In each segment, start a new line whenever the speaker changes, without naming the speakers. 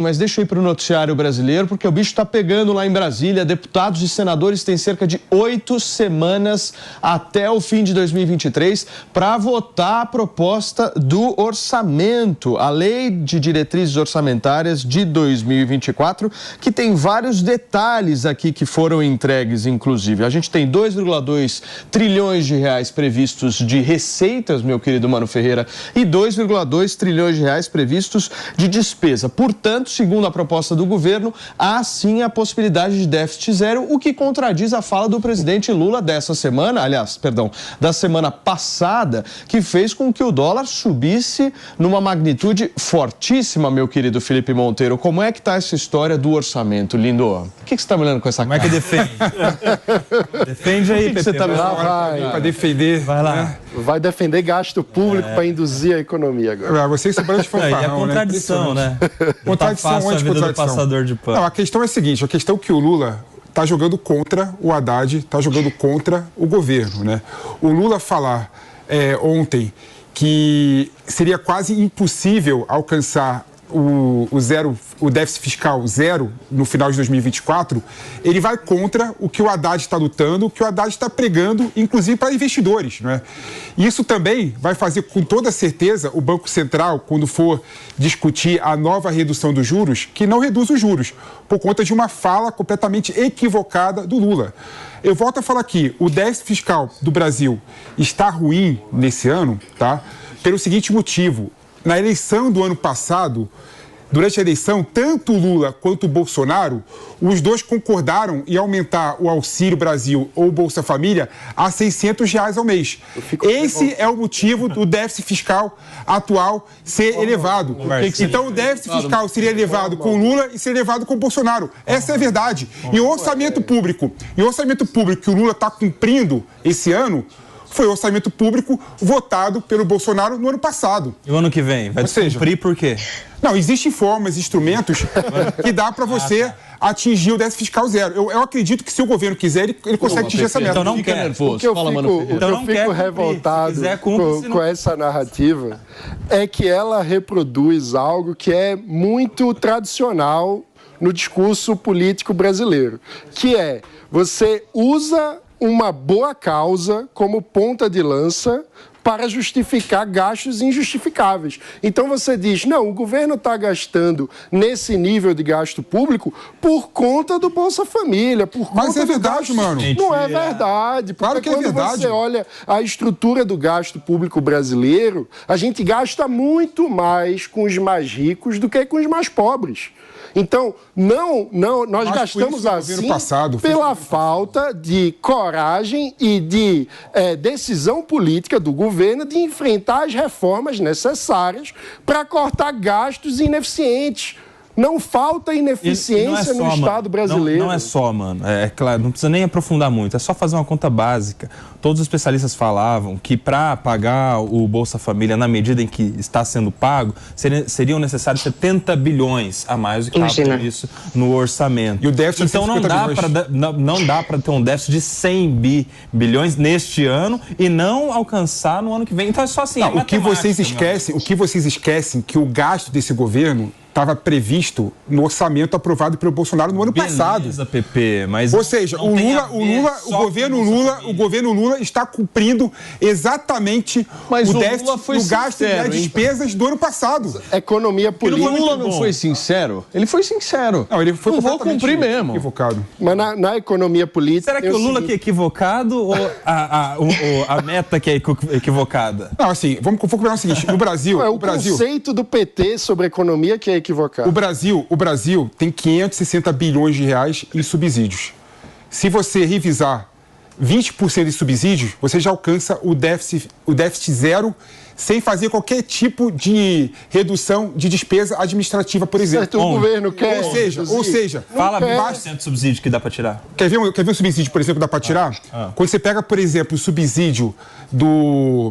Mas deixa eu ir para o noticiário brasileiro, porque o bicho está pegando lá em Brasília. Deputados e senadores têm cerca de 8 semanas até o fim de 2023 para votar a proposta do orçamento, a Lei de Diretrizes Orçamentárias de 2024, que tem vários detalhes aqui que foram entregues, inclusive. A gente tem 2,2 trilhões de reais previstos de receitas, meu querido Mano Ferreira, e 2,2 trilhões de reais previstos de despesa. Portanto, segundo a proposta do governo, há sim a possibilidade de déficit zero, o que contradiz a fala do presidente Lula dessa semana, da semana passada, que fez com que o dólar subisse numa magnitude fortíssima, meu querido Felipe Monteiro. Como é que está essa história do orçamento, lindo? O que você está me olhando com essa cara?
Como é que defende? Defende aí,
Pepe. Você tá
vai defender.
Vai lá.
Né? Vai defender gasto público para induzir a economia agora.
Vocês sobraram de fanfarrão,
e a contradição, né?
Contradição,
anti-contradição. Passador de pano.
Não, a questão é a seguinte, a questão é que o Lula está jogando contra o Haddad, está jogando contra o governo, né? O Lula falar ontem que seria quase impossível alcançar o déficit fiscal zero no final de 2024, ele vai contra o que o Haddad está lutando, o que o Haddad está pregando, inclusive para investidores, não é? Isso também vai fazer, com toda certeza, o Banco Central, quando for discutir a nova redução dos juros, que não reduz os juros, por conta de uma fala completamente equivocada do Lula. Eu volto a falar aqui, o déficit fiscal do Brasil está ruim nesse ano, tá? Pelo seguinte motivo: na eleição do ano passado, durante a eleição, tanto o Lula quanto o Bolsonaro, os dois concordaram em aumentar o Auxílio Brasil ou o Bolsa Família a R$600 ao mês. Esse é o motivo do déficit fiscal atual ser elevado. Então, o déficit fiscal seria elevado com o Lula e seria elevado com o Bolsonaro. Essa é a verdade. E o orçamento público que o Lula está cumprindo esse ano foi o orçamento público votado pelo Bolsonaro no ano passado.
E o ano que vem? Vai cumprir por quê?
Não, existem formas, instrumentos que dá para você atingir o déficit fiscal zero. Eu acredito que se o governo quiser, ele consegue atingir essa meta.
Então não quer.
O que eu fico revoltado com essa narrativa é que ela reproduz algo que é muito tradicional no discurso político brasileiro, que é você usa uma boa causa como ponta de lança para justificar gastos injustificáveis. Então você diz, não, o governo está gastando nesse nível de gasto público por conta do Bolsa Família, por conta
Mas é verdade, mano.
Não é verdade.
Claro que é verdade.
Quando você olha a estrutura do gasto público brasileiro, a gente gasta muito mais com os mais ricos do que com os mais pobres. Então, nós gastamos assim pela falta de coragem e de decisão política do governo de enfrentar as reformas necessárias para cortar gastos ineficientes. Não falta ineficiência no Estado brasileiro.
Não é só, mano. É claro, não precisa nem aprofundar muito. É só fazer uma conta básica. Todos os especialistas falavam que para pagar o Bolsa Família na medida em que está sendo pago, seriam necessários 70 bilhões a mais do que estava previsto no orçamento.
E o déficit
então não dá para ter um déficit de 100 bilhões neste ano e não alcançar no ano que vem. Então é só assim.
O que vocês esquecem que o gasto desse governo estava previsto no orçamento aprovado pelo Bolsonaro no ano passado.
Pepe, mas
ou seja, o governo Lula está cumprindo exatamente o déficit, o gasto e as despesas do ano passado.
Economia política.
O Lula não foi sincero? Ele foi sincero.
Não, ele foi
vou cumprir mesmo.
Equivocado.
Mas na economia política...
Será que o Lula que é equivocado ou a meta que é equivocada?
Não, assim, vamos combinar o seguinte, no Brasil...
o conceito do PT sobre economia que é equivocado.
O Brasil tem 560 bilhões de reais em subsídios. Se você revisar 20% de subsídios, você já alcança o déficit zero sem fazer qualquer tipo de redução de despesa administrativa, por exemplo.
Certo, o governo quer.
Ou seja,
fala 20% de subsídio que dá para tirar.
Quer ver um subsídio, por exemplo, que dá para tirar? Quando você pega, por exemplo, o subsídio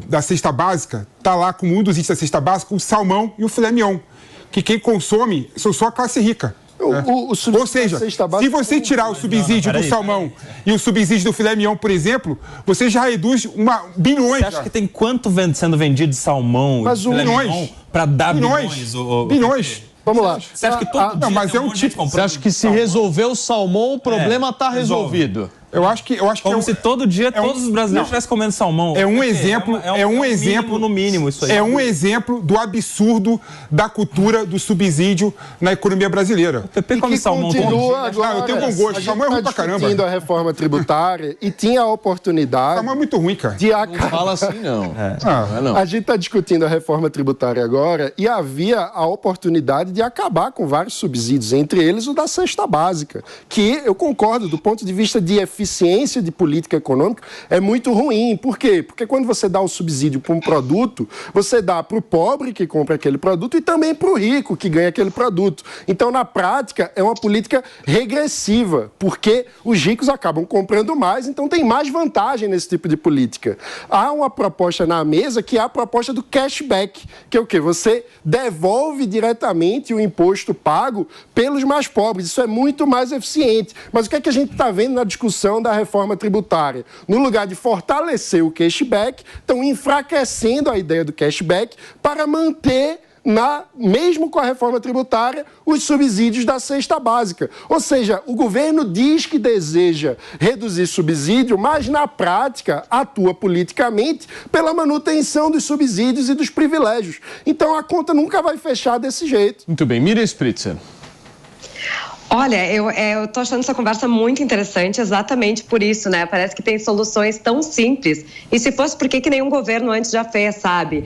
da cesta básica, tá lá como um dos itens da cesta básica o salmão e o filé mignon, que quem consome são só a classe rica. Ou seja, se você tirar o subsídio do salmão e o subsídio do filé mignon, por exemplo, você já reduz bilhões.
Você acha que tem quanto sendo vendido de salmão e filé mignon para dar bilhões?
Bilhões.
Vamos lá.
Você acha que todo dia
mas é um
tipo... Você acha que se resolver o salmão, o problema está resolvido?
Eu acho que
como se todo dia todos os brasileiros estivessem comendo salmão.
É um exemplo,
no mínimo isso aí.
É um exemplo do absurdo da cultura do subsídio na economia brasileira.
O PP come salmão
continua agora,
eu tenho bom gosto. Salmão é ruim pra caramba.
Discutindo a reforma tributária e tinha a oportunidade.
Salmão é muito ruim, cara.
Não fala assim, não. Não.
A gente está discutindo a reforma tributária agora e havia a oportunidade de acabar com vários subsídios, entre eles o da cesta básica, que eu concordo, do ponto de vista de eficiência de política econômica, é muito ruim. Por quê? Porque quando você dá o subsídio para um produto, você dá para o pobre que compra aquele produto e também para o rico que ganha aquele produto. Então, na prática, é uma política regressiva, porque os ricos acabam comprando mais, então tem mais vantagem nesse tipo de política. Há uma proposta na mesa que é a proposta do cashback, que é o quê? Você devolve diretamente o imposto pago pelos mais pobres. Isso é muito mais eficiente. Mas o que é que a gente está vendo na discussão da reforma tributária? No lugar de fortalecer o cashback, estão enfraquecendo a ideia do cashback para manter, mesmo com a reforma tributária, os subsídios da cesta básica. Ou seja, o governo diz que deseja reduzir subsídio, mas na prática atua politicamente pela manutenção dos subsídios e dos privilégios. Então a conta nunca vai fechar desse jeito.
Muito bem. Miriam Spritzer.
Olha, eu tô achando essa conversa muito interessante exatamente por isso, né? Parece que tem soluções tão simples. E se fosse, por que nenhum governo antes já fez, sabe?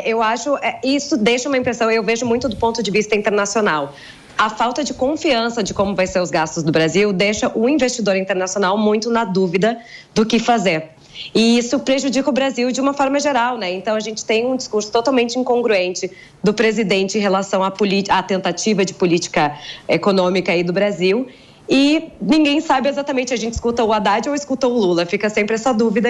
Eu acho, isso deixa uma impressão, eu vejo muito do ponto de vista internacional. A falta de confiança de como vai ser os gastos do Brasil deixa o investidor internacional muito na dúvida do que fazer. E isso prejudica o Brasil de uma forma geral, né? Então, a gente tem um discurso totalmente incongruente do presidente em relação à tentativa de política econômica aí do Brasil. E ninguém sabe exatamente, a gente escuta o Haddad ou escuta o Lula, fica sempre essa dúvida aí.